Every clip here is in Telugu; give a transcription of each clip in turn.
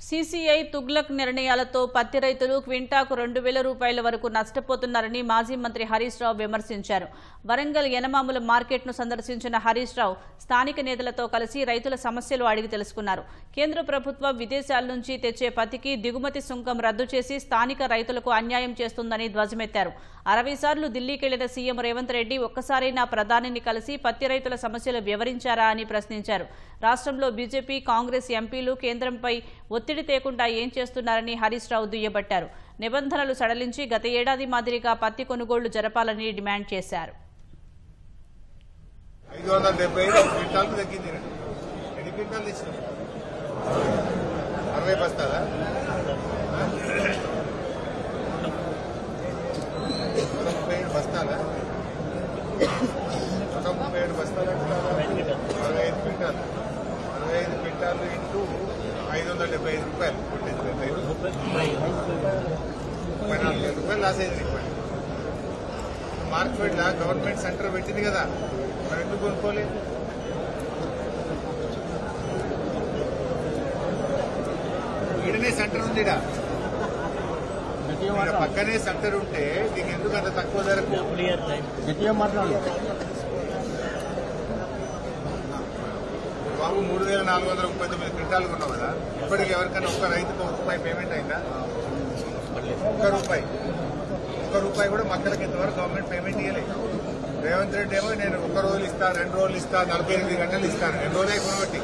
సీసీఐ తుగ్లక్ నిర్ణయాలతో పత్తి రైతులు క్వింటాకు 2000 రూపాయల వరకు నష్టపోతున్నారని మాజీ మంత్రి హరీష్ రావు విమర్శించారు. వరంగల్ యనమాముల మార్కెట్ను సందర్శించిన హరీష్ రావు స్థానిక నేతలతో కలిసి రైతుల సమస్యలు అడిగి తెలుసుకున్నారు. కేంద్ర ప్రభుత్వం విదేశాల నుంచి తెచ్చే పత్తికి దిగుమతి సుంకం రద్దు చేసి స్థానిక రైతులకు అన్యాయం చేస్తుందని ధ్వజమెత్తారు. 60 సార్లు ఢిల్లీకెళ్లిన సీఎం రేవంత్ రెడ్డి ఒక్కసారైనా ప్రధానిని కలిసి పత్తి రైతుల సమస్యలు వివరించారా అని ప్రశ్నించారు. రాష్ట్రంలో బీజేపీ, కాంగ్రెస్ ఎంపీలు కేంద్రంపై ఒత్తిడి తేకుండా ఏం చేస్తున్నారని హరీష్ రావు దుయ్యబట్టారు. నిబంధనలు సడలించి గత ఏడాది మాదిరిగా పత్తి కొనుగోళ్లు జరపాలని డిమాండ్ చేశారు. 575 క్వింటాలు తగ్గింది. ఎన్ని క్వింటాలు తెచ్చినాం? 60 బస్తాలా? 37 బస్తాలా? 37 బస్తాలు అంటే 65 క్వింటాలు. 65 క్వింటాలు ఇంటూ 575 రూపాయలు. 34,000 రూపాయలు లాస్ అయింది. మార్కెట్ లా గవర్నమెంట్ సెంటర్ పెట్టింది కదా, మరి ఎందుకు కొనుక్కోలేదు? ఈడనే సెంటర్ ఉంది, పక్కనే సెంటర్ ఉంటే నీకు ఎందుకు అంత తక్కువ ధరకు? బాబు 3,439 క్వింటాలు కొన్నావు కదా, ఇప్పటికి ఎవరికైనా ఒక్క రైతుకు ₹1 పేమెంట్ అయిందా? ఒక్క రూపాయి కూడా మక్కలకి ఇంతవరకు గవర్నమెంట్ పేమెంట్ ఇవ్వలేదు. రేవంత్ రెడ్డి ఏమో నేను 1 రోజులు ఇస్తా, 2 రోజులు ఇస్తా, 48 గంటలు ఇస్తాను. 2 రోజులే కొనబట్టి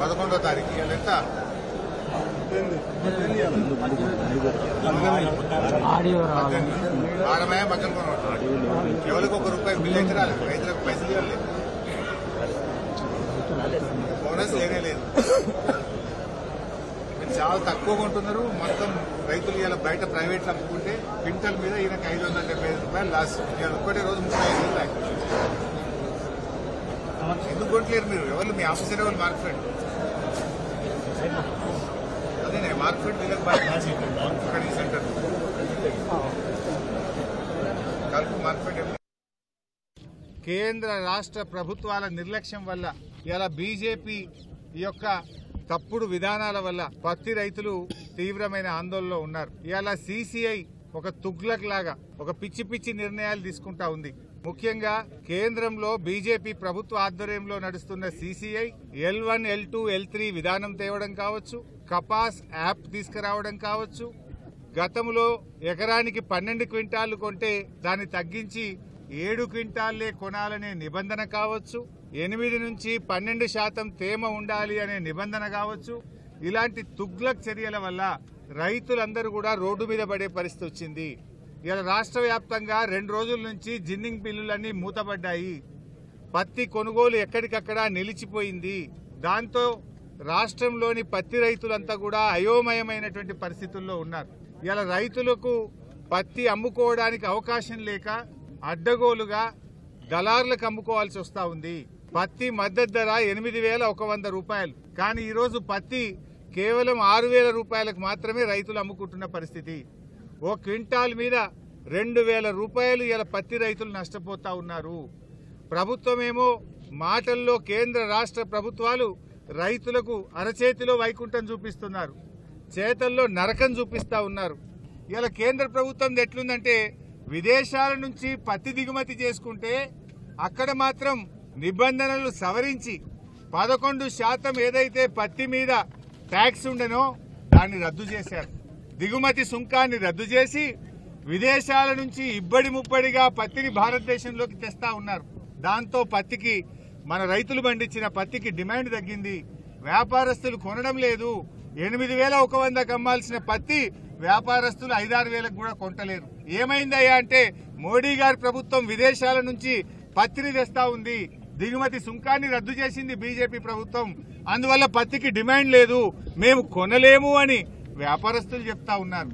11వ తారీఖు ఇవాళ ఎంత? ఆడమయ్య మక్కలు కొనబట్టి ఎవరికి ₹1 బిల్లు అయితే రాలేదు. రైతులకు పైసలు ఇవ్వలేదు, బోనస్ లేనే లేదు. చాలా తక్కువ కొంటున్నారు. మొత్తం రైతులు ఇలా బయట ప్రైవేట్లు అమ్ముకుంటే క్వింటల్ మీద ఈయనకి 575 రూపాయలు లాస్. ఇవాళ ఒక్కటే రోజు 35,000 లాస్. ఎందుకు కొట్టలేరు మీరు? ఎవరు మీ ఆఫీసర్? ఎవరు మార్కెట్? అదే మార్కెట్ వీళ్ళకి బాగా అక్కడ ఈ సెంటర్ కలుపు మార్కెట్. కేంద్ర రాష్ట్ర ప్రభుత్వాల నిర్లక్ష్యం వల్ల ఇలా బీజేపీ యొక్క తప్పుడు విధానాల వల్ల పత్తి రైతులు తీవ్రమైన ఆందోళనలో ఉన్నారు. ఇవాళ సీసీఐ ఒక తుగ్లక్ లాగా ఒక పిచ్చి పిచ్చి నిర్ణయాలు తీసుకుంటా ఉంది. ముఖ్యంగా కేంద్రంలో బీజేపీ ప్రభుత్వ ఆధ్వర్యంలో నడుస్తున్న సీసీఐ L1, L2, L3 విధానం తేవడం కావచ్చు, కపాస్ యాప్ తీసుకురావడం కావచ్చు, గతంలో ఎకరానికి 12 క్వింటాలు కొంటే దాన్ని తగ్గించి 7 క్వింటాల్లే కొనాలనే నిబంధన కావచ్చు, 8 నుంచి 12% తేమ ఉండాలి అనే నిబంధన కావచ్చు. ఇలాంటి తుగ్లక్ చర్యల వల్ల రైతులందరూ కూడా రోడ్డు మీద పడే పరిస్థితి వచ్చింది. ఇలా రాష్ట్ర వ్యాప్తంగా 2 రోజుల నుంచి జిన్నింగ్ బిల్లులన్నీ మూతపడ్డాయి. పత్తి కొనుగోలు ఎక్కడికక్కడ నిలిచిపోయింది. దాంతో రాష్ట్రంలోని పత్తి రైతులంతా కూడా అయోమయమైనటువంటి పరిస్థితుల్లో ఉన్నారు. ఇలా రైతులకు పత్తి అమ్ముకోవడానికి అవకాశం లేక అడ్డగోలుగా దళారులకు అమ్ముకోవాల్సి వస్తా ఉంది. పత్తి మద్దతు ధర 8,100 రూపాయలు. కానీ ఈరోజు పత్తి కేవలం 6,000 రూపాయలకు మాత్రమే రైతులు అమ్ముకుంటున్న పరిస్థితి. ఓ క్వింటాల్ మీద 2,000 రూపాయలు ఇలా పత్తి రైతులు నష్టపోతా ఉన్నారు. ప్రభుత్వమేమో మాటల్లో కేంద్ర రాష్ట్ర ప్రభుత్వాలు రైతులకు అరచేతిలో వైకుంఠం చూపిస్తున్నారు, చేతల్లో నరకం చూపిస్తా ఉన్నారు. ఇలా కేంద్ర ప్రభుత్వం ఎట్లుందంటే విదేశాల నుంచి పత్తి దిగుమతి చేసుకుంటే అక్కడ మాత్రం నిబంధనలు సవరించి 11% ఏదైతే పత్తి మీద ట్యాక్స్ ఉండనో దాన్ని రద్దు చేశారు. దిగుమతి సుంకాన్ని రద్దు చేసి విదేశాల నుంచి ఇబ్బడి ముబ్బడిగా పత్తిని భారతదేశంలోకి తెస్తా ఉన్నారు. దాంతో పత్తికి, మన రైతులు పండించిన పత్తికి డిమాండ్ తగ్గింది. వ్యాపారస్తులు కొనడం లేదు. 8,100 అమ్మాల్సిన పత్తి వ్యాపారస్తులు 5,000-6,000 కూడా కొంటలేరు. ఏమైందయ్యా అంటే మోడీ గారి ప్రభుత్వం విదేశాల నుంచి పత్తిని తెస్తా ఉంది. దిగుమతి సుంకాన్ని రద్దు చేసింది బీజేపీ ప్రభుత్వం. అందువల్ల పత్తికి డిమాండ్ లేదు, మేము కొనలేము అని వ్యాపారస్తులు చెప్తా ఉన్నారు.